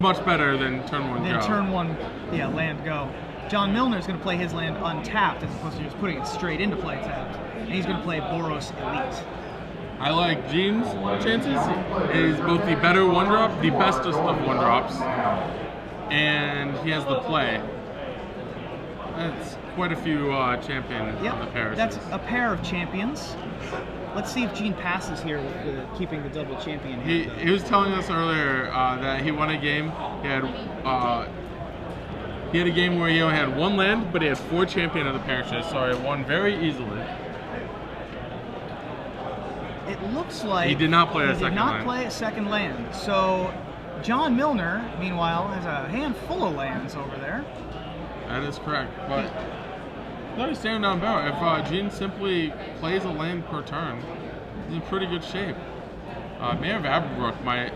much better than turn 1 Then go. turn 1, yeah, land go. John Milner is going to play his land untapped as opposed to just putting it straight into play tapped. And he's going to play Boros Elite. I like Gene's chances. He's both the better 1-drop, the bestest of 1-drops, and he has the play. That's quite a few champion on the pair. That's a pair of champions. Let's see if Gene passes here with keeping the double champion hand. He was telling us earlier that he won a game. He had a game where he only had 1 land, but he had 4 champion of the parishes, so he won very easily. It looks like he did not play a second land. He did not play a second land. So John Milner, meanwhile, has a handful of lands over there. That is correct, but he's staring down barrel. If Gene simply plays a land per turn, he's in pretty good shape. Mayor of Averbrook might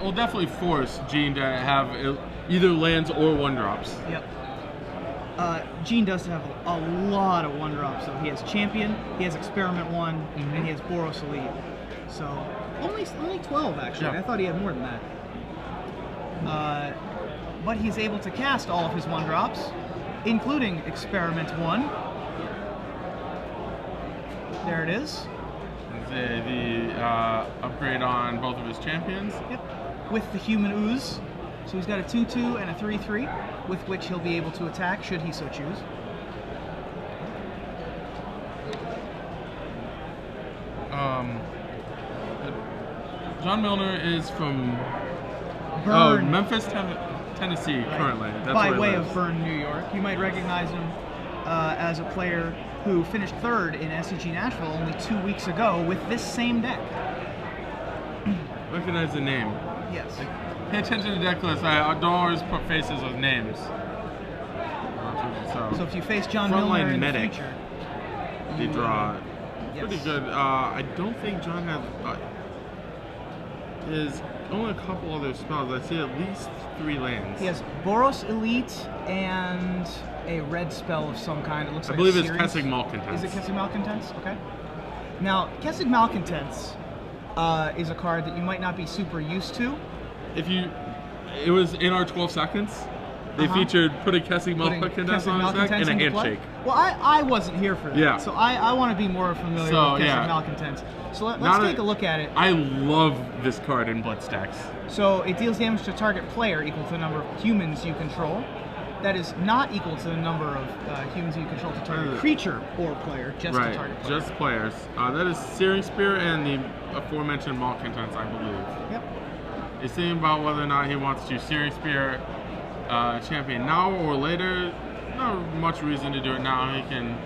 will definitely force Gene to have either lands or 1-drops. Yep. Gene does have a lot of 1-drops, so he has Champion, he has Experiment 1, and he has Boros Elite. So only 12 actually. Yeah. I thought he had more than that. But he's able to cast all of his 1-drops, including Experiment 1. There it is. The upgrade on both of his champions. Yep. With the Human Ooze. So he's got a 2/2 and a 3/3, with which he'll be able to attack should he so choose. John Milner is from Memphis, Tennessee, currently. That's by where he way lives. of Bern, New York. You might recognize him as a player who finished 3rd in SCG Nashville only 2 weeks ago with this same deck. Recognize the name. Yes. Pay attention to deck lists. I don't always put faces with names. So if you face John Milner in the future, they draw yes. pretty good. I don't think John has is only a couple other spells. I see at least 3 lands. He has Boros Elite and a red spell of some kind. It looks like I believe it's Kessig Malcontents. Is it Kessig Malcontents? Okay. Now, Kessig Malcontents is a card that you might not be super used to. It was in our 12 seconds. They featured putting Kessig Malcontents on his deck and a handshake. Well, I wasn't here for that, so I want to be more familiar with Kessig Malcontents. So let's take a look at it. I love this card in Blitz decks. So it deals damage to target player equal to the number of humans you control. That is not equal to the number of humans you control to target creature or player, just to target player. Just players. That is Searing Spear and the aforementioned Malcontents, I believe. Yep. He's thinking about whether or not he wants to Searing Spear champion now or later. Not much reason to do it now. He can,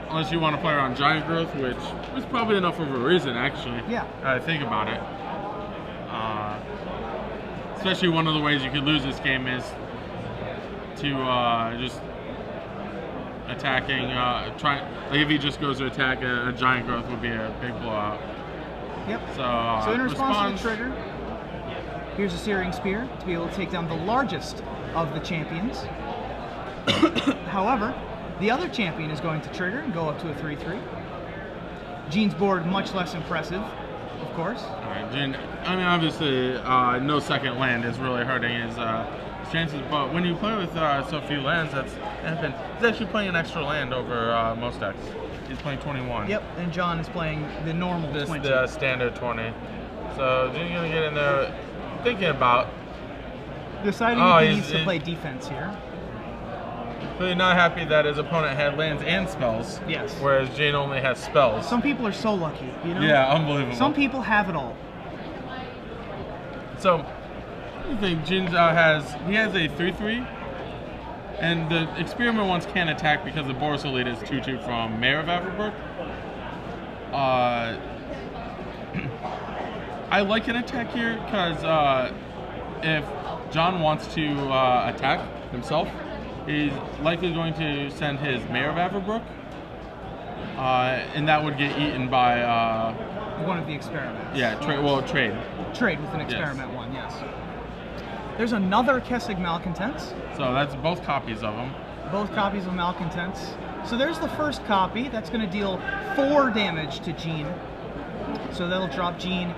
unless you want to play around Giant Growth, which is probably enough of a reason, actually. Yeah. Think about it. Especially one of the ways you could lose this game is to just attacking. Like if he just goes to attack, a Giant Growth would be a big blowout. Yep. So in response to the trigger, here's a Searing Spear to be able to take down the largest of the champions. However, the other champion is going to trigger and go up to a 3/3. Gene's board much less impressive, of course. All right, Gene. I mean, obviously, no second land is really hurting his chances. But when you play with so few lands, he's actually playing an extra land over most decks. He's playing 21. Yep, and John is playing the normal 20. The standard 20. So Gene's gonna get in there, thinking about deciding if he needs to play defense here. Really not happy that his opponent had lands and spells. Yes. Whereas Gene only has spells. Some people are so lucky, you know? Yeah, unbelievable. Some people have it all. So, I think Gene has a 3/3, and the Experiment ones can't attack because the Boros Elite is 2/2 from Mayor of Averbrook. I like an attack here because if John wants to attack himself, he's likely going to send his Mayor of Averbrook, and that would get eaten by one of the experiments. Yeah, trade. Trade with an Experiment one, yes. There's another Kessig Malcontents. So that's both copies of them. Both copies of Malcontents. So there's the first copy. That's going to deal 4 damage to Gene. So that'll drop Gene.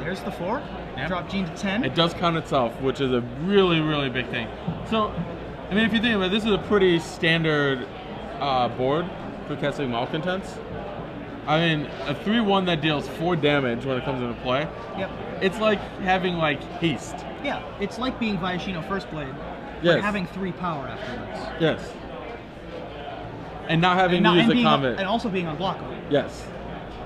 There's the 4. Yep. Drop Gene to 10. It does count itself, which is a really, really big thing. So, I mean, if you think about it, this is a pretty standard board for casting Malcontents. I mean, a 3/1 that deals 4 damage when it comes into play. Yep. It's like having like haste. Yeah, it's like being Viashino First Blade, Yes. but having 3 power afterwards. Yes. And not having to use the combat. And also being unblockable. Yes.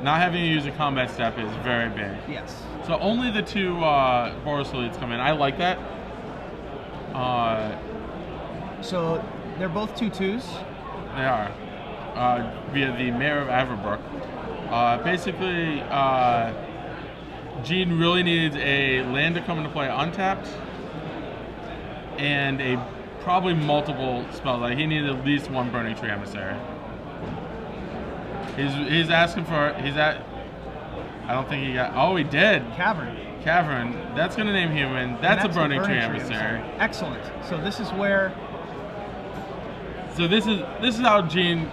Not having to use a combat step is very big. Yes. So only the 2 Boros Elites come in. I like that. So they're both 2/2s. They are. Via the Mayor of Averbrook. Basically, Gene really needs a land to come into play untapped and a probably multiple spells. Like he needs at least 1 Burning Tree Emissary. He's asking for. I don't think he got. Oh, he did. Cavern. That's gonna name human. That's a Burning Tree Emissary. Excellent. So this is where. So this is how Gene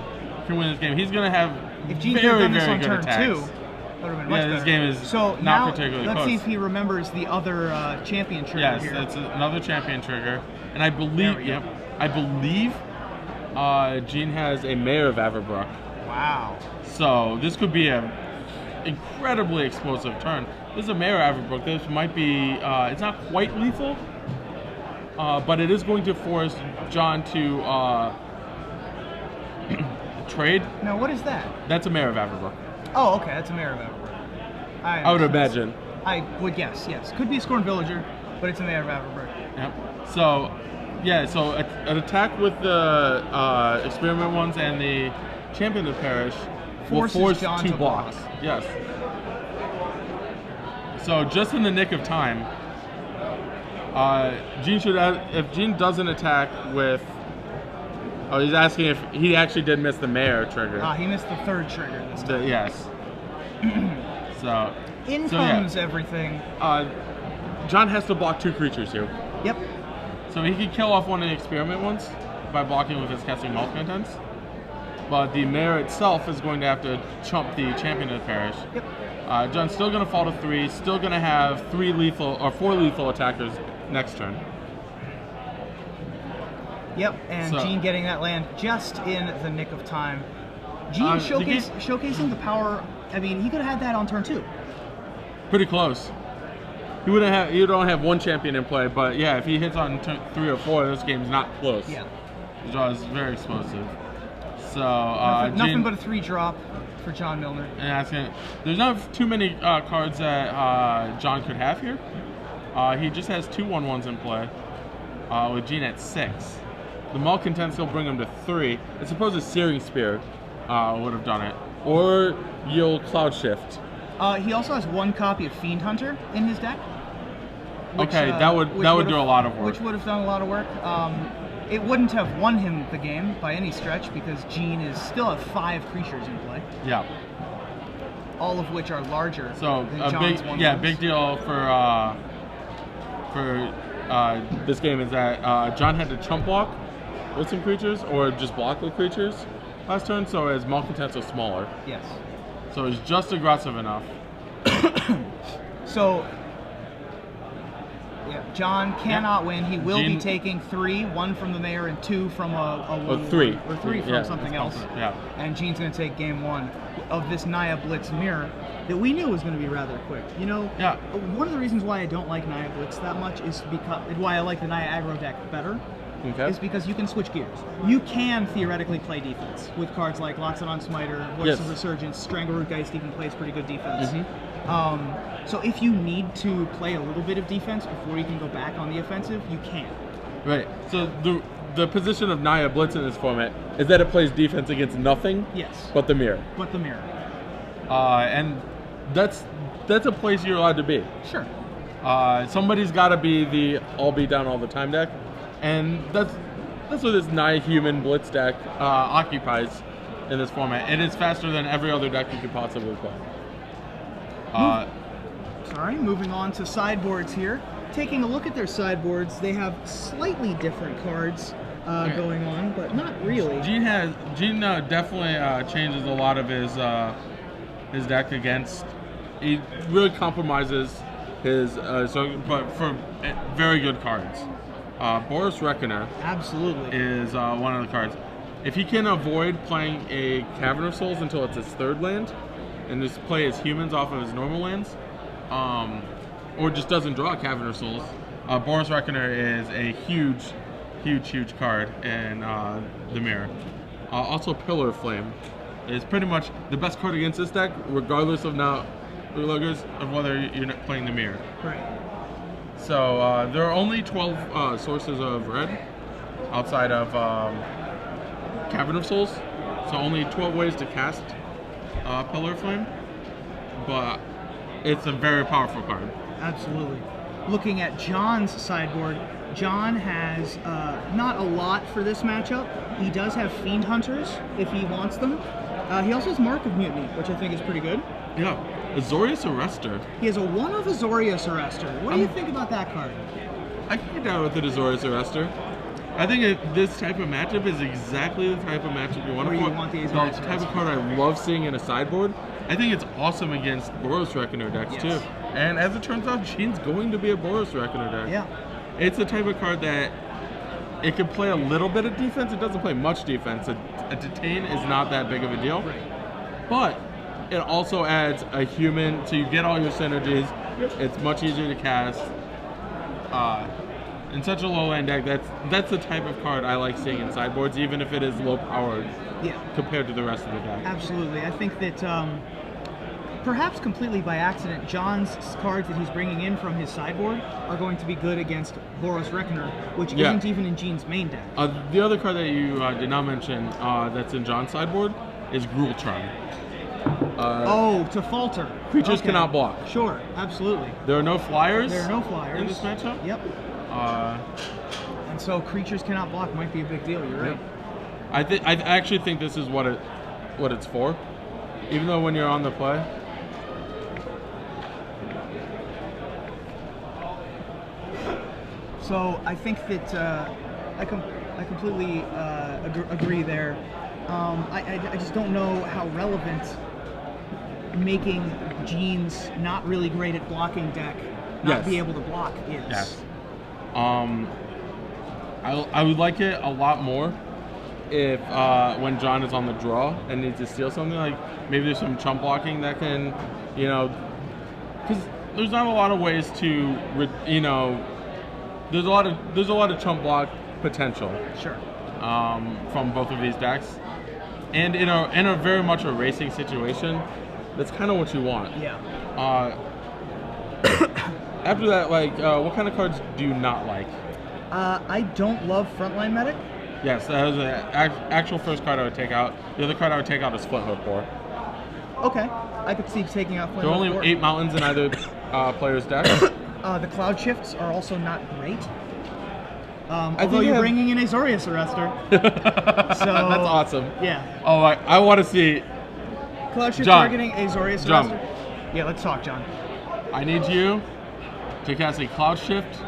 can win this game. He's gonna have if Gene very, done this very on good turn attacks. 2, that would have been much better. This game is so not now, particularly let's close. see if he remembers the other champion trigger Yes, here. that's another champion trigger, and I believe, Gene has a Mayor of Averbrook. Wow. So this could be a incredibly explosive turn. This is a Mayor of Averbrook. This might be. It's not quite lethal, but it is going to force John to trade. Now, what is that? That's a Mayor of Averbrook. Oh, okay, that's a Mayor of Averbrook. I would imagine. I would guess, yes. Could be a Scorn Villager, but it's a Mayor of Averbrook. Yep. So, yeah, so an attack with the experiment ones and the Champion of the Parish will force John 2 to blocks. block. Yes. So just in the nick of time, Gene should have, if Gene doesn't attack with. Oh, he's asking if he actually did miss the Mayor trigger. He missed the 3rd trigger this time. Yes. So. In so comes yeah. everything. John has to block 2 creatures here. Yep. So he can kill off one of the experiment ones by blocking with his casting Malcontents. But the Mayor itself is going to have to chump the Champion of the Parish. Yep. John's still going to fall to 3, still going to have 4 lethal attackers next turn. Yep, and So, Gene getting that land just in the nick of time. Gene showcasing the power. I mean, he could have had that on turn 2. Pretty close. He would only have 1 champion in play, but yeah, if he hits on turn 3 or 4, this game's not close. Yeah. The draw is very explosive. So nothing but a 3-drop for John Milner. And there's not too many cards that John could have here. He just has 2 1/1s in play with Gene at 6. The Malcontents will bring him to 3. I suppose a Searing Spear would have done it, or you'll Cloud Shift. He also has 1 copy of Fiend Hunter in his deck. Which, okay, that would do a lot of work. Which would have done a lot of work. It wouldn't have won him the game by any stretch because Gene is still have 5 creatures in play. Yeah. All of which are larger. So than a John's big deal for this game is that John had to chump block with some creatures or just block with creatures last turn, so his Malcontents are smaller. Yes. So he's just aggressive enough. So, yeah, John cannot win. He will be taking 3, 1 from the Mayor and 2 from or 3 from something else. Yeah. And Gene's going to take game 1 of this Naya Blitz mirror that we knew was going to be rather quick. You know, one of the reasons why I don't like Naya Blitz that much is because why I like the Naya aggro deck better. Okay. Is because you can switch gears. You can theoretically play defense with cards like Loxodon Smiter, Voice of Resurgence, Strangleroot Geist even plays pretty good defense. So if you need to play a little bit of defense before you can go back on the offensive, you can. Right. So the position of Naya Blitz in this format is that it plays defense against nothing. Yes. But the mirror. But the mirror. And that's a place you're allowed to be. Sure. Somebody's got to be the all be down all the time deck. And that's what this Naya Human Blitz deck occupies in this format. It is faster than every other deck you could possibly play. Moving on to sideboards here. Taking a look at their sideboards, they have slightly different cards going on, but not really. Gene definitely changes a lot of his deck against. He really compromises But for very good cards. Boros Reckoner Absolutely. is one of the cards. If he can avoid playing a Cavern of Souls until it's his third land, and just play his humans off of his normal lands, or just doesn't draw a Cavern of Souls, Boros Reckoner is a huge card in the mirror. Also, Pillar of Flame is pretty much the best card against this deck, regardless of whether you're not playing the mirror. Right. So there are only 12 sources of red outside of Cavern of Souls, so only 12 ways to cast Pillar of Flame, but it's a very powerful card. Absolutely. Looking at John's sideboard, John has not a lot for this matchup. He does have Fiend Hunters if he wants them. He also has Mark of Mutiny, which I think is pretty good. Yeah, Azorius Arrestor. He has a 1 of Azorius Arrestor. What do you think about that card? I can get down with the Azorius Arrestor. I think this type of matchup is exactly the type of matchup you want to play. The type of card I love seeing in a sideboard. I think it's awesome against Boros Reckoner decks too. And as it turns out, Gene's going to be a Boros Reckoner deck. Yeah. It's the type of card that it can play a little bit of defense. It doesn't play much defense. A detain is not that big of a deal. Right. But it also adds a human, so you get all your synergies. It's much easier to cast. In such a low land deck, that's the type of card I like seeing in sideboards, even if it is low powered compared to the rest of the deck. Absolutely. I think that perhaps completely by accident, John's cards that he's bringing in from his sideboard are going to be good against Boros Reckoner, which isn't even in Gene's main deck. The other card that you did not mention that's in John's sideboard is Gruultron. To falter. Creatures cannot block. Sure, absolutely. There are no flyers. There are no flyers in this matchup. Yep. And so creatures cannot block might be a big deal. You're right. I actually think this is what it's for. Even though when you're on the play. So I think that I completely agree there. I just don't know how relevant making Gene's not really great at blocking deck not be able to block is. Yes. I would like it a lot more if when John is on the draw and needs to steal something, like maybe there's some chump blocking that can, because there's not a lot of ways to, there's a lot of chump block potential. Sure. From both of these decks, and in a very much a racing situation, that's kind of what you want. Yeah. After that, what kind of cards do you not like? I don't love Frontline Medic. Yes, that was the actual first card I would take out. The other card I would take out is Flinthook Core. Okay, I could see taking out Flinthook Core. There are only 8 mountains in either player's deck. The Cloud Shifts are also not great. Although you're bringing in Azorius Arrestor. So, that's awesome. Yeah. Oh, I want to see... Cloud Shift targeting Azorius Arrestor? Yeah, let's talk, John. I need you to cast a Cloud Shift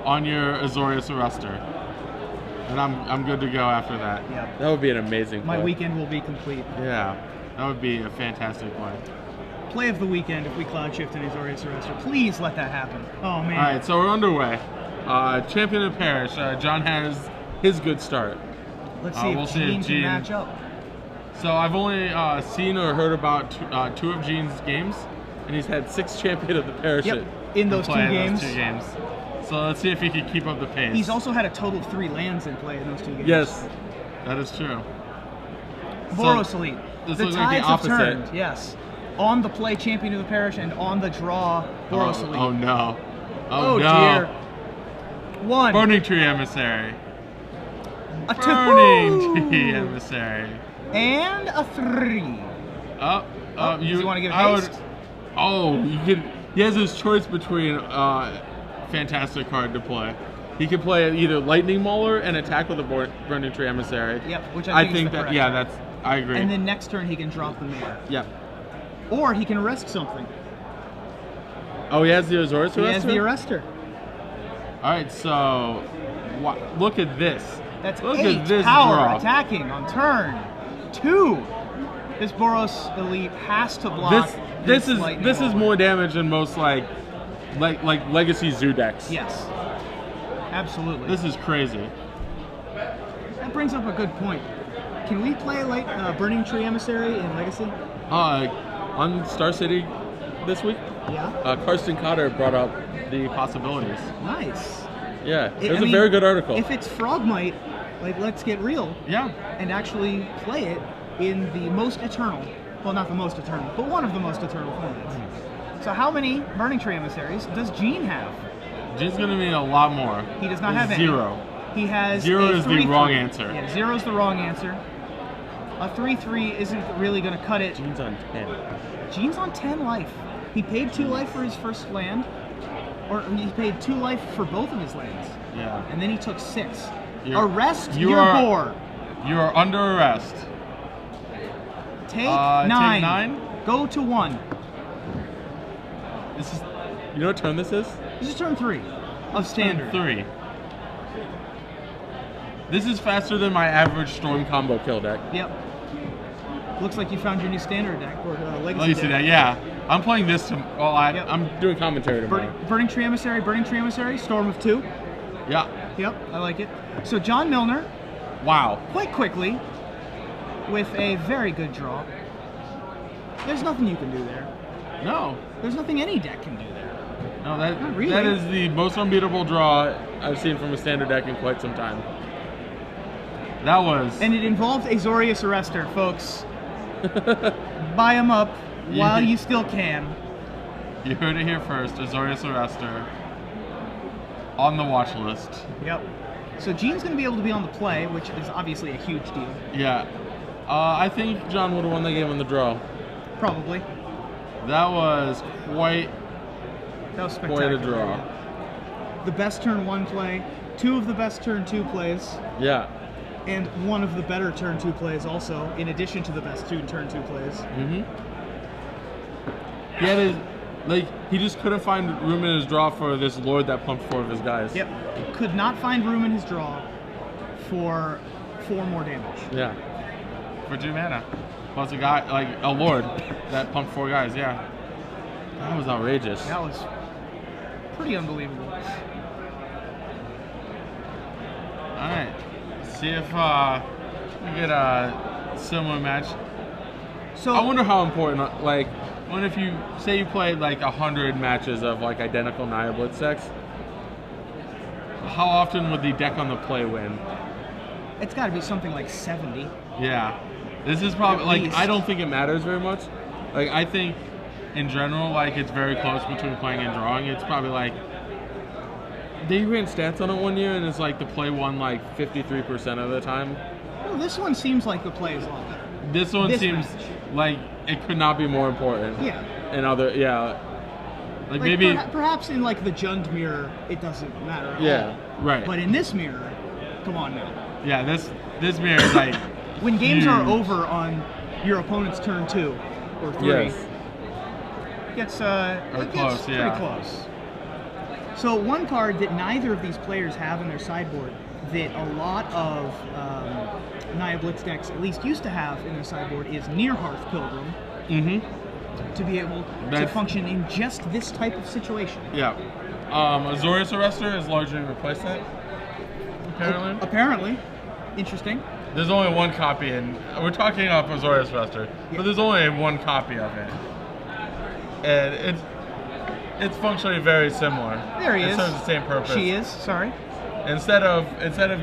on your Azorius Arrestor. And I'm good to go after that. Yeah. That would be an amazing play. My weekend will be complete. Yeah. That would be a fantastic play. Play of the weekend if we Cloud Shift and Azorius Arrestor. Please let that happen. Oh, man. Alright, so we're underway. Champion of Parish. John has his good start. Let's see if Gene can match up. So I've only seen or heard about 2 of Gene's games, and he's had 6 Champion of the Parish in those 2 games. So let's see if he can keep up the pace. He's also had a total of 3 lands in play in those 2 games. Yes, that is true. Boros Elite. This the looks tides like the opposite. have turned, yes. On the play, Champion of the Parish, and on the draw, Boros Elite. Oh no. Oh no. Dear. 1. Burning Tree Emissary. A 2. Burning Tree Emissary. And a 3. You want to get a haste? He has his choice between fantastic card to play. He could play either Lightning Mauler and attack with a Burning Tree Emissary. Yep, which I think is I agree. And then next turn he can drop the Mayor. Yep. Or he can arrest something. Oh, he has the Azorius Arrestor? He has the Arrestor. Alright, so look at this. That's look 8 at this power draw. Attacking on turn 2. This Boros Elite has to block. This is more damage than most like Legacy Zoo decks. Yes. Absolutely. This is crazy. That brings up a good point. Can we play like Burning Tree Emissary in Legacy? On Star City this week, Yeah. Karsten Cotter brought up the possibilities. Nice. Yeah, it was a very good article. If it's Frogmite, like, let's get real. Yeah. And actually play it in the most eternal, well, not the most eternal, but one of the most eternal formats. So how many Burning Tree Emissaries does Gene have? Gene's going to need a lot more. He does not have any. 0. He has 0 a is the 3/3. wrong answer. Yeah, 0 is the wrong answer. A 3/3 isn't really going to cut it. Gene's on 10. Gene's on 10 life. He paid 2 life for his first land, or he paid 2 life for both of his lands. Yeah. And then he took 6. Arrest your board. You are under arrest. Take 9. Take 9. Go to 1. This is. You know what turn this is? This is turn 3 of standard. Turn 3. This is faster than my average Storm combo kill deck. Yep. Looks like you found your new standard deck or legacy deck. Yeah. I'm playing this to. Well, I'm doing commentary tomorrow. Burning Tree Emissary, Storm of 2. Yeah. Yep, I like it. So John Milner. Wow. Quite quickly, with a very good draw. There's nothing you can do there. No. There's nothing any deck can do there. No, Not really. that is the most unbeatable draw I've seen from a standard deck in quite some time. That was. And it involved Azorius Arrestor, folks. Buy him up while you still can. You heard it here first. Azorius Arrestor on the watch list. Yep. So Gene's going to be able to be on the play, which is obviously a huge deal. Yeah. I think John would have won the game on the draw. Probably. That was quite spectacular. a draw. Yeah. The best turn 1 play, 2 of the best turn 2 plays. Yeah. And one of the better turn 2 plays also, in addition to the best 2 turn 2 plays. Mm-hmm. He had his, he just couldn't find room in his draw for this Lord that pumped 4 of his guys. Yep. Could not find room in his draw for 4 more damage. Yeah. For 2 mana. Plus a guy, like a Lord that pumped 4 guys, yeah. That was outrageous. That was pretty unbelievable. Alright. See if we get a similar match. So I wonder how important, what if you say you played 100 matches of identical Naya Blitz decks? How often would the deck on the play win? It's got to be something like 70. Yeah, this is probably I don't think it matters very much. I think in general it's very close between playing and drawing. It's probably they ran stats on it one year, and it's the play won 53% of the time. Well, this one seems like the play is a lot better. This one seems like it could not be more important. Yeah. And maybe perhaps in the Jund mirror, it doesn't matter at all. Yeah, right. But in this mirror, come on now. Yeah, this mirror is when games huge. are over on your opponent's turn 2 or 3. Yes. It gets close, pretty close. So one card that neither of these players have in their sideboard that a lot of Naya Blitz decks at least used to have in their sideboard is Nearhearth Pilgrim. Mm-hmm. To be able to function in just this type of situation. Yeah. Azorius Arrestor has largely replaced that, apparently. Apparently. Interesting. There's only 1 copy, and we're talking about Azorius Arrestor, but there's only 1 copy of it. And it's functionally very similar. There he is. It serves the same purpose. She is, sorry. Instead of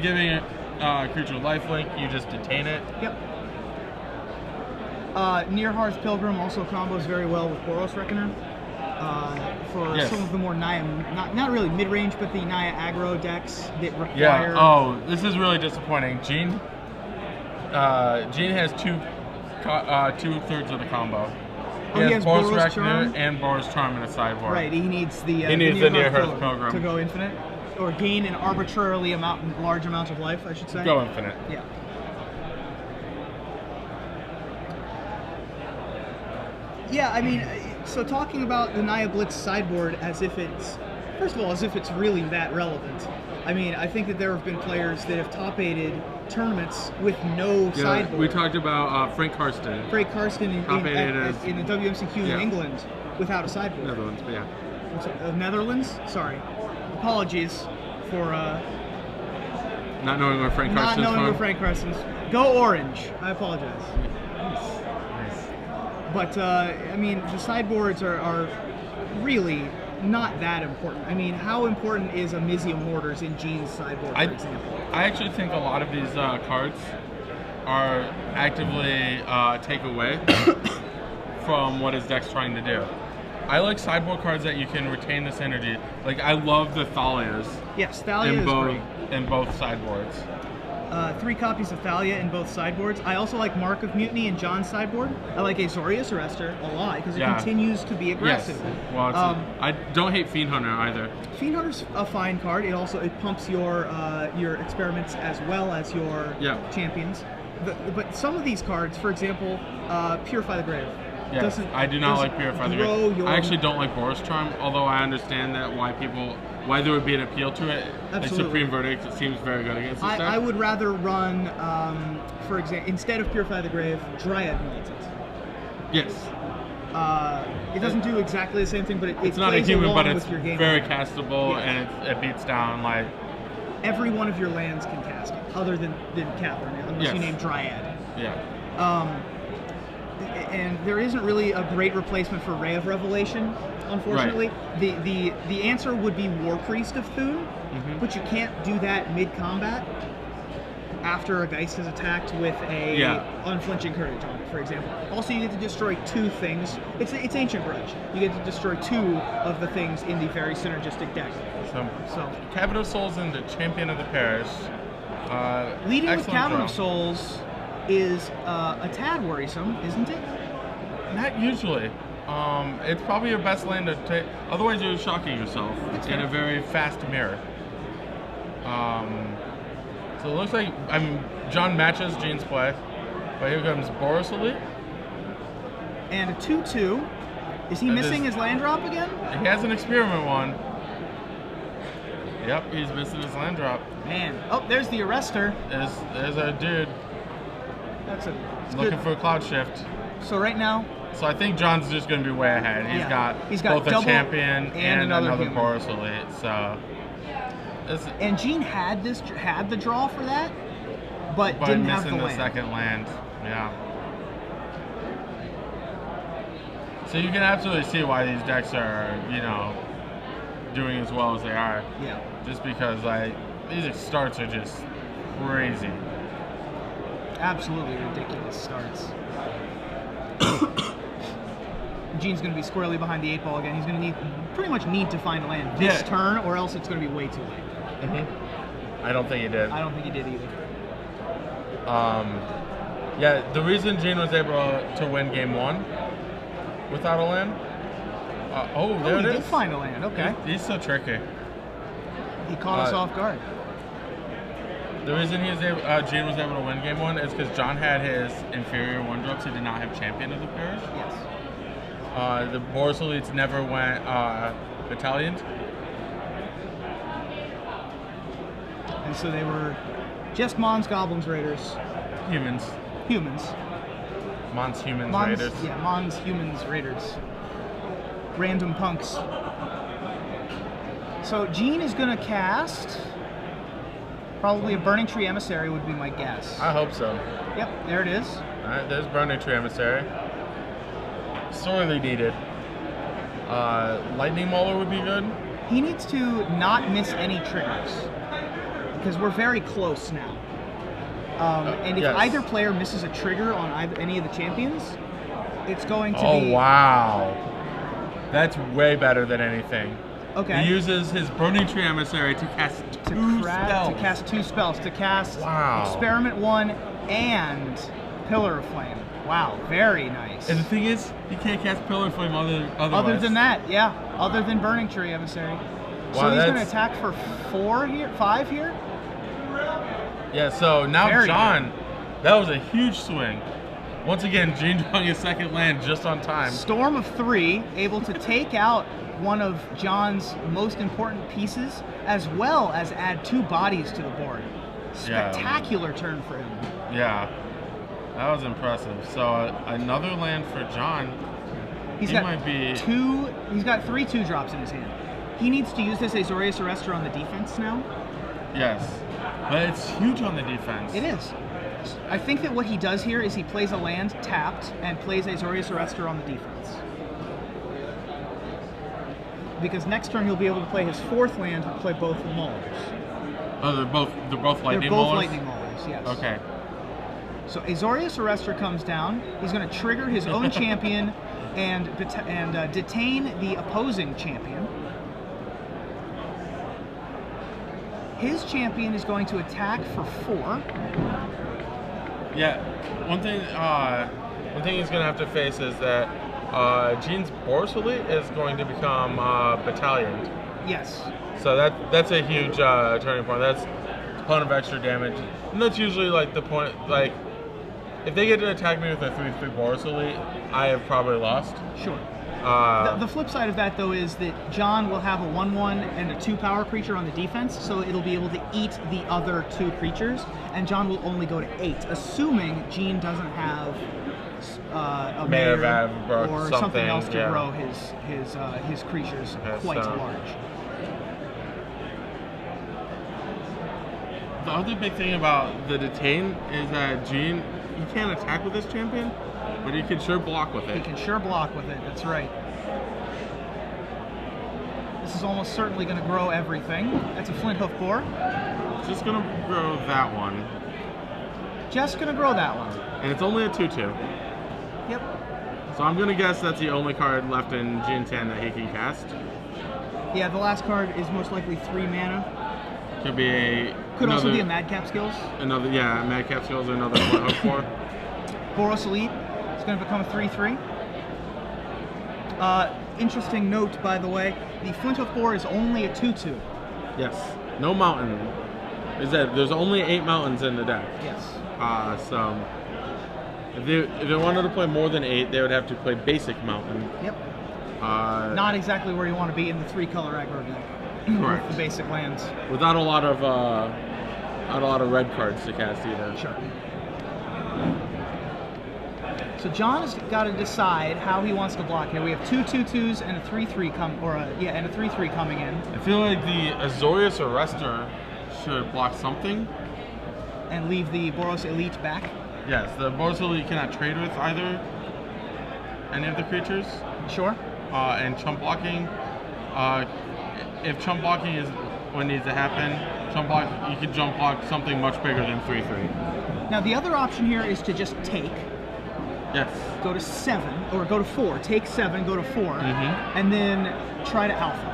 giving it creature lifelink, you just detain it. Yep. Nearhearth Pilgrim also combos very well with Boros Reckoner. For some of the more Naya, not really mid-range, but the Naya aggro decks that require... Yeah, oh, this is really disappointing. Gene has 2/3 of the combo. He has Boros Reckoner and Boros Charm in a sideboard. Right, he needs the Nearhearth Pilgrim to go infinite. Or gain an arbitrarily large amount of life, I should say. Go infinite. Yeah. Yeah, I mean, so talking about the Naya Blitz sideboard as if it's, first of all, as if it's really that relevant. I mean, I think that there have been players that have top-aided tournaments with no sideboard. We talked about Frank Karsten. Frank Karsten in the WMCQ in England without a sideboard. Netherlands, yeah. Netherlands. Sorry, apologies for not knowing where Frank Carson's not knowing from. where Frank Carson's. Go Orange. I apologize. Nice. But I mean, the sideboards are really not that important. I mean, how important is a Mizium Mortars in Gene's sideboard, for example? I actually think a lot of these cards are actively take away from what his deck's trying to do. I like sideboard cards that you can retain this energy. Like, I love the Thalias. Yes, Thalia is great. In both sideboards. 3 copies of Thalia in both sideboards. I also like Mark of Mutiny in John's sideboard. I like Azorius Arrestor a lot because it continues to be aggressive. Yes. Well, I don't hate Fiend Hunter either. Fiend Hunter's a fine card. It pumps your experiments as well as your champions. But some of these cards, for example, Purify the Grave. Yes, I do not like Purify the Grave. I actually don't like Boros Charm, although I understand that why there would be an appeal to it. Absolutely. Like Supreme Verdict, it seems very good against this deck. I would rather run, for example, instead of Purify the Grave, Dryad Militant. Yes. It doesn't do exactly the same thing, but it's not a human, but it's very castable, and it beats down like every one of your lands can cast it, other than Catherine, unless you name Dryad. Yeah. And there isn't really a great replacement for Ray of Revelation, unfortunately. Right. The answer would be War Priest of Thune, but you can't do that mid-combat after a Geist has attacked with a Unflinching Courage on it, for example. Also, you get to destroy 2 things. It's Ancient Grudge. You get to destroy 2 of the things in the very synergistic deck. So Cabinet of Souls and the Champion of the Parish. Leading with Cabinet of Souls is a tad worrisome, isn't it? Not usually. It's probably your best land to take. Otherwise, you're shocking yourself in a very fast mirror. So it looks like John matches Gene's play, but here comes Boros Elite. And a 2/2. Is he missing his land drop again? He has an experiment one. Yep, he's missing his land drop. Man. Oh, there's the Arrestor. There's a dude. That's looking for a Cloud Shift. So right now. So I think John's just going to be way ahead. He's got both a champion and another Boros Elite. So. And Gene had the draw for that, but didn't have the land. Missing the second land. Yeah. So you can absolutely see why these decks are, doing as well as they are. Yeah. Just because these starts are just crazy. Absolutely ridiculous starts. Gene's going to be squarely behind the 8-ball again. He's going to pretty much need to find a land this turn, or else it's going to be way too late. I don't think he did. I don't think he did either. The reason Gene was able to win game 1 without a land. There it is. He did find a land. Okay. He's so tricky. He caught us off guard. The reason Gene was able to win game 1 is because John had his inferior 1-drops. He did not have Champion of the Parish. Yes. The Boros Elites never went Battalioned. And so they were just Mons, Goblins, Raiders. Humans. Mons, Humans, Raiders. Yeah, Mons, Humans, Raiders. Random punks. So Gene is going to cast probably a Burning Tree Emissary would be my guess. I hope so. Yep, there it is. All right, there's Burning Tree Emissary. Sorely needed. Lightning Mauler would be good. He needs to not miss any triggers because we're very close now. And if either player misses a trigger on any of the champions, it's going to be... Oh, wow. That's way better than anything. Okay. He uses his Burning Tree Emissary to cast two spells. To cast 2 spells. To cast Experiment 1 and Pillar of Flame. Wow, very nice. And the thing is, he can't cast Pillar of Flame otherwise. Other than that, other than Burning Tree Emissary. Wow, so he's going to attack for 5 here? Yeah, so now John, that was a huge swing. Once again, Gene drawing his second land just on time. Storm of 3, able to take out one of John's most important pieces, as well as add 2 bodies to the board. Spectacular turn for him. Yeah, that was impressive. So another land for John. He's got 3 2-drops in his hand. He needs to use this Azorius Arrestor on the defense now. Yes, but it's huge on the defense. It is. I think that what he does here is he plays a land tapped and plays Azorius Arrestor on the defense. Because next turn he'll be able to play his 4th land and play both Maulers. Oh, they're both lightning They're both maulers? lightning maulers, yes. Okay. So Azorius Arrestor comes down. He's going to trigger his own champion and detain the opposing champion. His champion is going to attack for 4. Yeah, one thing he's going to have to face is that Gene's Boros Elite is going to become battalioned. Yes. So that's a huge turning point. That's a ton of extra damage. And that's usually like the point, like, if they get to attack me with a 3/3 Boros Elite, I have probably lost. Sure. The flip side of that, though, is that John will have a 1/1 and a 2-power creature on the defense, so it'll be able to eat the other 2 creatures, and John will only go to 8, assuming Gene doesn't have a mayor or something else to grow his creatures quite large. The other big thing about the detain is that Gene, he can't attack with this champion, but he can sure block with it. He can sure block with it, that's right. This is almost certainly going to grow everything. That's a Flint Hoof Boar. Just going to grow that one. Just going to grow that one. And it's only a 2/2. Yep. So I'm going to guess that's the only card left in Gene's hand that he can cast. Yeah, the last card is most likely 3 mana. Could be Could also be a Madcap Skills. Madcap Skills, another Flint Hoof Boar. Boros Elite is going to become a 3/3. Interesting note, by the way, the Flint Hoof Boar is only a 2/2. Yes. No mountain. There's only 8 mountains in the deck. Yes. So if they wanted to play more than 8, they would have to play basic mountain. Yep. Not exactly where you want to be in the 3-color aggro deck. Correct. With the basic lands. Without a lot of red cards to cast either. Sure. So John has got to decide how he wants to block here. We have 2 2/2s and a 3/3 and a 3/3 coming in. I feel like the Azorius Arrestor should block something. And leave the Boros Elite back. Yes, the Boros Elite cannot trade with either any of the creatures. Sure. And chump blocking. If chump blocking is what needs to happen, you could jump block something much bigger than 3/3. Now the other option here is to just take. Yes. Go to 7 or go to 4. Take 7, go to 4, and then try to alpha.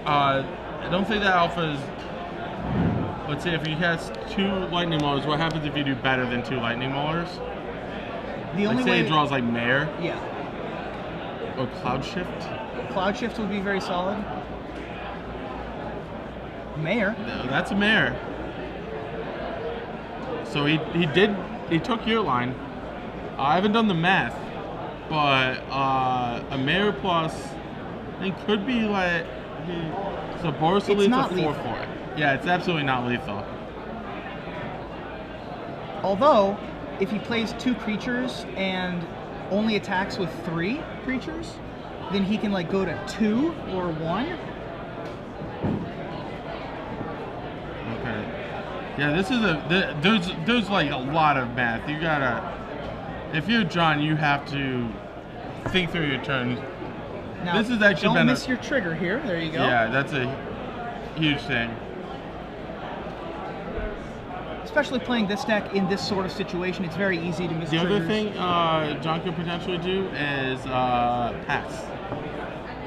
I don't think that alpha is. Let's say if he has 2 lightning maulers, what happens if you do better than 2 lightning maulers? The only way way he draws like Mayor. Yeah. Or Cloud Shift. Cloud Shift would be very solid. Mayor. No, that's a Mayor. So he took your line. I haven't done the math, but a Mayor plus I think could be like so Boros Elite's a 4/4. Yeah, it's absolutely not lethal. Although, if he plays 2 creatures and only attacks with 3 creatures, then he can like go to 2 or 1. Okay. Yeah, this is there's like a lot of math. You gotta, if you're John, you have to think through your turns. Now, this is actually don't miss your trigger here. There you go. Yeah, that's a huge thing. Especially playing this deck in this sort of situation, it's very easy to miss The triggers. other thing John could potentially do is pass.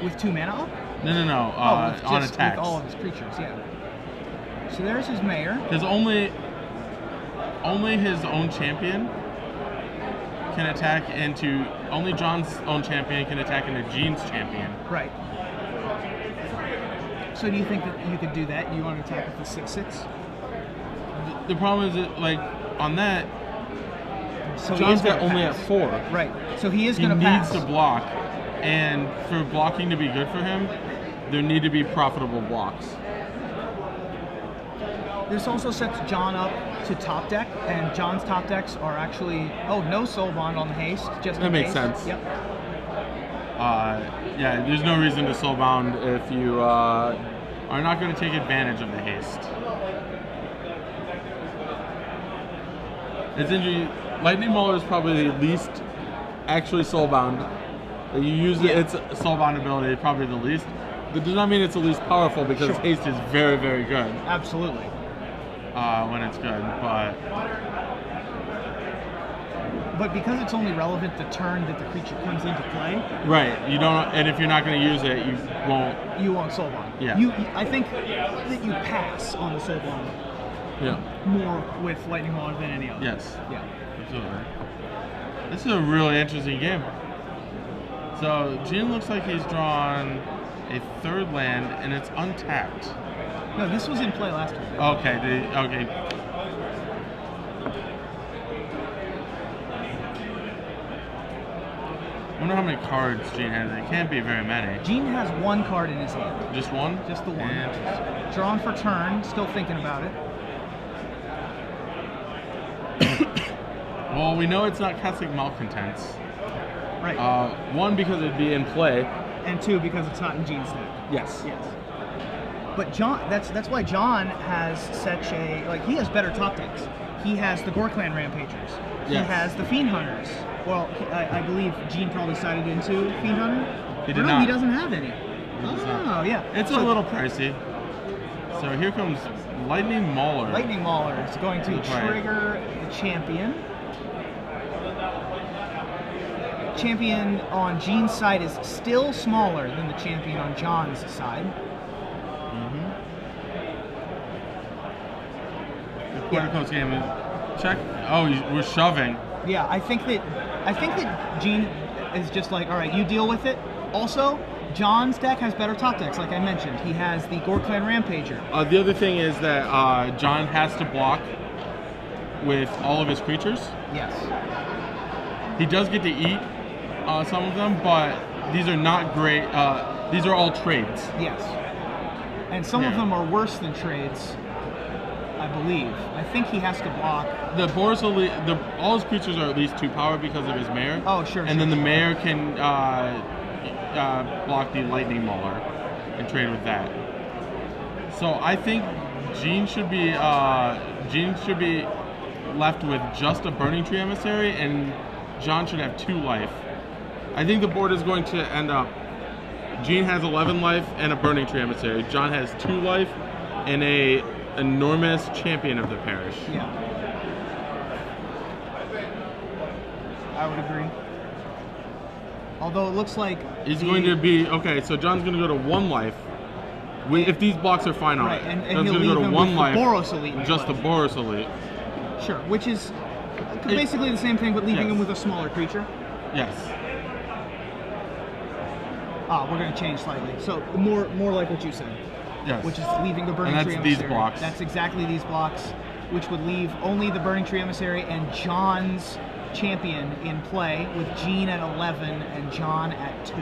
With 2 mana up? No. On attacks. With all of his creatures, yeah. So there's his Mayor. Because only his own champion can attack into. Only John's own champion can attack into Gene's champion. Right. So do you think that you could do that? You want to attack with the 6/6? The problem is that, like, on that, so John's got only at 4. Right. So he is going to pass. He needs to block, and for blocking to be good for him, there need to be profitable blocks. This also sets John up to top deck, and John's top decks are actually no Soul Bond on the haste. Just that in makes case. sense. Yep. Yeah, there's no reason to soulbound if you are not going to take advantage of the haste. It's interesting. Lightning Mauler is probably the least actually soulbound. You use its soulbound ability probably the least. That does not mean it's the least powerful because haste is very, very good. Absolutely. When it's good, but because it's only relevant the turn that the creature comes into play. Right. You don't, and if you're not going to use it, you won't. You won't soulbound. Yeah. I think that you pass on the soulbound. Yeah. More with Lightning Mauler than any other. Yes. Yeah. Absolutely. This is a really interesting game. So Gene looks like he's drawn a third land, and it's untapped. No, this was in play last week. Okay. Okay. I wonder how many cards Gene has. It can't be very many. Gene has one card in his hand. Just one? Just the one. Drawn for turn. Still thinking about it. Well, we know it's not Catholic Malcontents. Right. One, because it'd be in play. And two, because it's not in Gene's deck. Yes. Yes. But John, that's why John has such a, like, he has better top decks. He has the Gorklan Rampagers. He has the Fiend Hunters. Well, I believe Gene probably sided into Fiend Hunter. He did not. He doesn't have any. Oh, yeah. It's a little pricey. So here comes Lightning Mauler. Lightning Mauler is going to trigger the champion. Champion on Gene's side is still smaller than the champion on John's side. The quarter coast game is check. Oh, we're shoving. Yeah, I think that Gene is just like, all right, you deal with it. Also, John's deck has better top decks, like I mentioned. He has the Gorklan Rampager. The other thing is that John has to block with all of his creatures. Yes. He does get to eat some of them, but these are not great. These are all trades. Yes. And some of them are worse than trades, I believe. I think he has to block. The Boros Elite, all his creatures are at least 2 power because of his Mayor. Oh, sure. And then the Mayor can block the Lightning Mauler and trade with that. So I think Gene should be left with just a Burning Tree Emissary, and John should have 2 life. I think the board is going to end up. Gene has 11 life and a Burning Tree Emissary. John has 2 life and a enormous Champion of the Parish. Yeah. I would agree. Although it looks like he's going to be okay. So John's going to go to 1 life. If these blocks are fine on right, it, and John's he'll going to leave go to him 1 with life. The Boros Elite. Just the Boros Elite. Sure, which is basically the same thing, but leaving him with a smaller creature. Yes. We're going to change slightly. So more like what you said. Yes. Which is leaving the Burning Tree Emissary. And that's these blocks. That's exactly these blocks, which would leave only the Burning Tree Emissary and John's champion in play, with Gene at 11 and John at 2.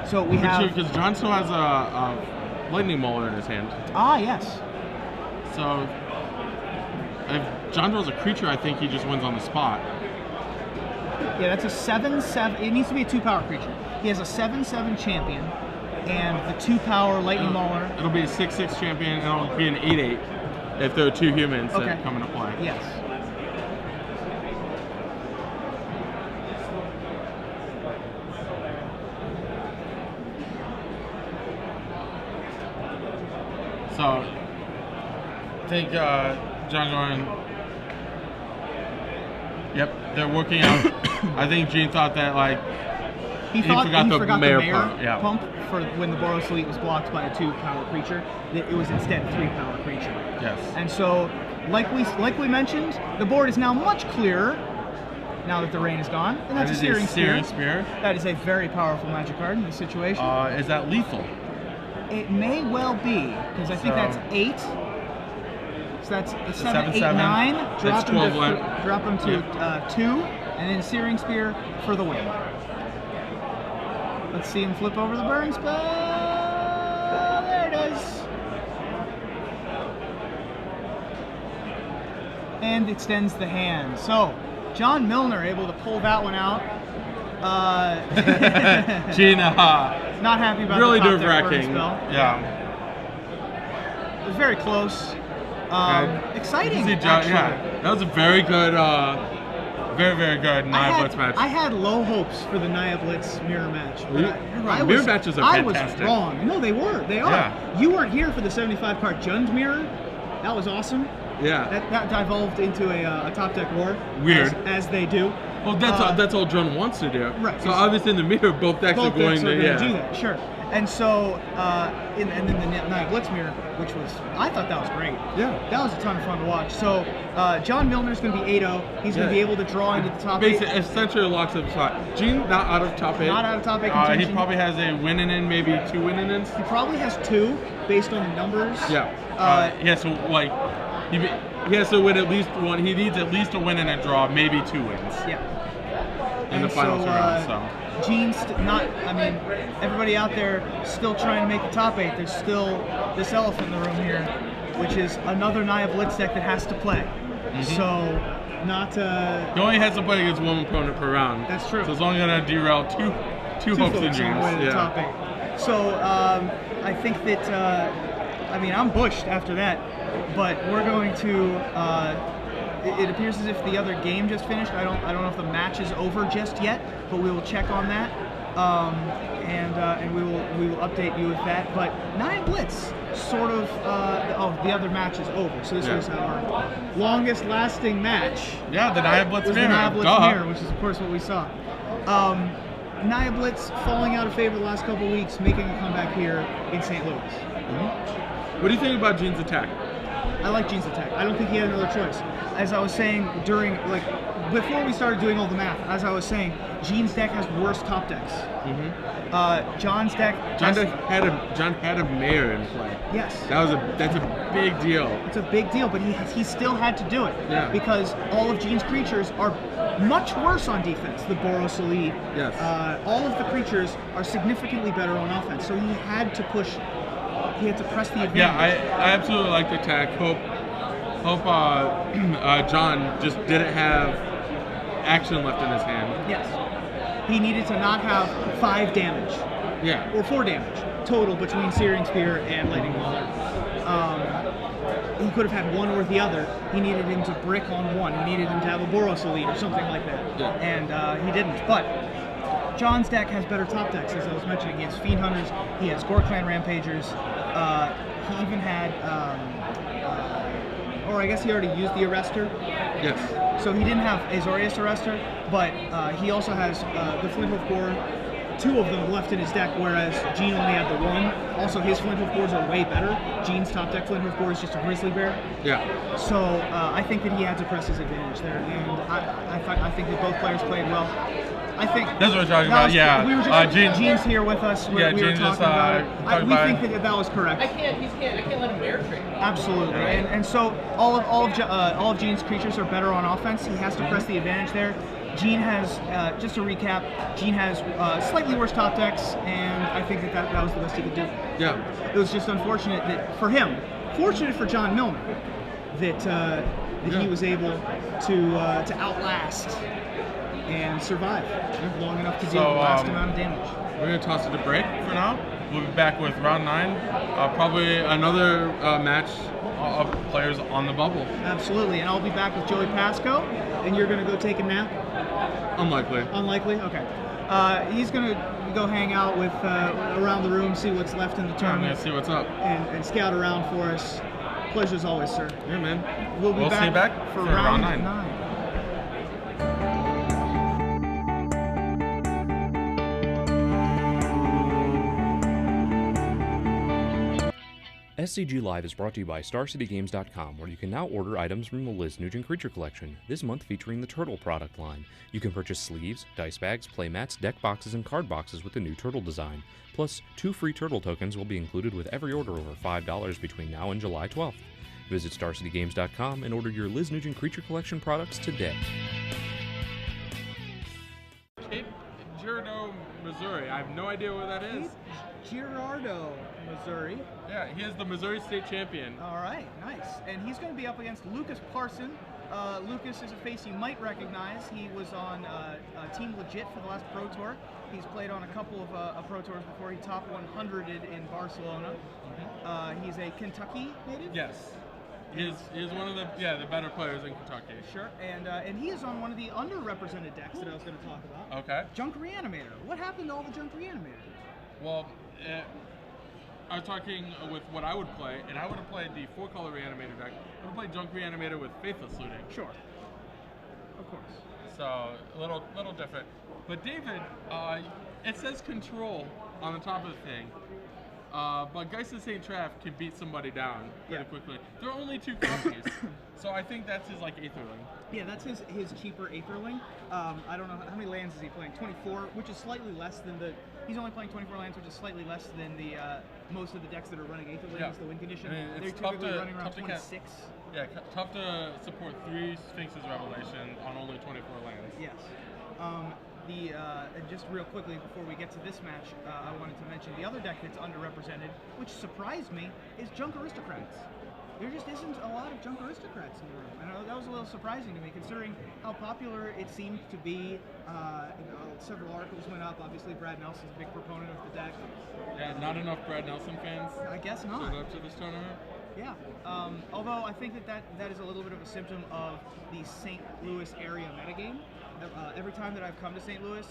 So we have... Because John still has a Lightning Mauler in his hand. Ah, yes. So if John draws a creature, I think he just wins on the spot. Yeah, that's a 7/7. It needs to be a 2-power creature. He has a 7/7 champion and the 2-power Lightning Mauler. It'll be a 6/6 champion, and it'll be an 8/8 if there are 2 humans that come into play. Yes. So I think John going. Yep, they're working out. I think Gene thought that he forgot the Mayor pump for when the Boros Elite was blocked by a 2-power creature. That it was instead a 3-power creature. Yes. And so, like we mentioned, the board is now much clearer now that the rain is gone, and that's a Searing Spear. That is a very powerful magic card in this situation. Is that lethal? It may well be, because I think that's 8. So that's 7, 8, 9. Drop them to 2, and then Searing Spear for the win. Let's see him flip over the burn spell. There it is. And extends the hand. So John Milner able to pull that one out. Gene, not happy about really the top deck burn nerve-wracking. spell. Yeah. It was very close. Exciting, Yeah, that was a very good, very, very good Nia Blitz match. I had low hopes for the Nia Blitz mirror match. Mirror matches are fantastic. I was wrong. No, they were. They are. Yeah. You weren't here for the 75 card Jund mirror. That was awesome. Yeah. That devolved into a top deck war. Weird. As they do. Well, that's all Jund wants to do. Right. So obviously in the mirror, both decks are going to do that. Sure. And so, and then the Nia Blitz mirror, which I thought that was great. Yeah. That was a ton of fun to watch. So, John Milner's going to be 8-0. He's going to be able to draw into the top 8. Essentially locks up spot. Gene, not out of top 8. Not out of top 8 contention. He probably has a win in, maybe 2 win-ins. He probably has 2, based on the numbers. Yeah. He has to, he has to win at least one. He needs at least a win and a draw, maybe 2 wins. Yeah. In the final round, so. Gene's everybody out there still trying to make the top 8. There's still this elephant in the room here, which is another Nia Blitz deck that has to play. So, he only has to play against one opponent per round. That's true. So it's only going to derail two hopes and dreams. The top 8. So, I think that, I'm bushed after that, but we're going to. It appears as if the other game just finished. I don't know if the match is over just yet, but we will check on that, and we will update you with that. But Nia Blitz, sort of. The other match is over. So this was our longest lasting match. Yeah, the Nia Blitz mirror. The Nia Blitz mirror, which is of course what we saw. Nia Blitz falling out of favor the last couple weeks, making a comeback here in St. Louis. What do you think about Gene's attack? I like Gene's attack. I don't think he had another choice. As I was saying before we started doing all the math, as I was saying, Gene's deck has worse top decks. John's deck. John had a mayor in play. Yes. That's a big deal. It's a big deal, but he still had to do it. Yeah. Because all of Gene's creatures are much worse on defense. The Boros Elite. Yes. All of the creatures are significantly better on offense. So he had to push. He had to press the advantage. Yeah, I absolutely like the attack. Hope John just didn't have action left in his hand. Yes. He needed to not have 5 damage. Yeah. Or 4 damage total between Searing Spear and Lightning Bolt. He could have had one or the other. He needed him to brick on one. He needed him to have a Boros Elite or something like that. Yeah. And he didn't. But John's deck has better top decks, as I was mentioning. He has Fiend Hunters, he has Gore Clan Rampagers, he even had, or I guess he already used the Arrestor. Yes. So he didn't have Azorius Arrestor, but he also has the Flinthoof Boar, 2 of them left in his deck, whereas Gene only had the 1. Also, his Flinthoof Boars are way better. Gene's top deck Flinthoof Boar is just a Grizzly Bear. Yeah. So I think that he had to press his advantage there, and I think that both players played well. I think that's what we're talking about. Yeah, we were just, Gene's here with us. We were talking about it. We think that was correct. I can't let him bear trick. Absolutely, right. and so all of Gene's creatures are better on offense. He has to press the advantage there. Gene has, just to recap, Gene has slightly worse top decks, and I think that was the best he could do. Yeah. It was just unfortunate that for him, fortunate for John Milner, that he was able to outlast and survive long enough to deal the last amount of damage. We're going to toss it to break for now. We'll be back with round 9. Probably another match of players on the bubble. Absolutely, and I'll be back with Joey Pasco, and you're going to go take a nap? Unlikely. Unlikely? Okay. He's going to go hang out with around the room, see what's left in the tournament. I'm going to see what's up. And scout around for us. Pleasure as always, sir. Yeah, man. We'll see you back for round 9. SCG Live is brought to you by StarCityGames.com, where you can now order items from the Liz Nugent Creature Collection, this month featuring the Turtle product line. You can purchase sleeves, dice bags, playmats, deck boxes, and card boxes with the new Turtle design. Plus, 2 free Turtle tokens will be included with every order over $5 between now and July 12th. Visit StarCityGames.com and order your Liz Nugent Creature Collection products today. Cape Girardeau, Missouri. I have no idea where that is. Girardeau, Missouri. Yeah, he is the Missouri State champion. All right, nice. And he's going to be up against Lucas Parson, Lucas is a face you might recognize. He was on Team Legit for the last Pro Tour. He's played on a couple of Pro Tours before. He top 100'd in Barcelona. He's a Kentucky native. Yes. He's one of the better players in Kentucky. Sure, and he is on one of the underrepresented decks that I was going to talk about. Okay. Junk Reanimator. What happened to all the Junk Reanimator? Well, I was talking with what I would play, and I would have played the 4-color Reanimator deck. I would have played Junk Reanimator with Faithless Looting. Sure. Of course. So a little different. But David, it says control on the top of the thing. But Geist of St. Traff can beat somebody down pretty quickly. There are only 2 copies, so I think that's his Aetherling. Yeah, that's his cheaper Aetherling. I don't know how many lands is he playing. 24, which is slightly less than the. He's only playing 24 lands, which is slightly less than the most of the decks that are running Aetherlings. The win condition. I mean, they're typically running around 26. Tough to support 3 Sphinx's Revelation on only 24 lands. Yes. Just real quickly before we get to this match, I wanted to mention the other deck that's underrepresented, which surprised me, is Junk Aristocrats. There just isn't a lot of Junk Aristocrats in the room. I know that was a little surprising to me, considering how popular it seemed to be. Several articles went up. Obviously, Brad Nelson's a big proponent of the deck. Yeah, not enough Brad Nelson fans. I guess not. Showed up to this tournament. Yeah, although I think that is a little bit of a symptom of the St. Louis area metagame. Every time that I've come to St. Louis,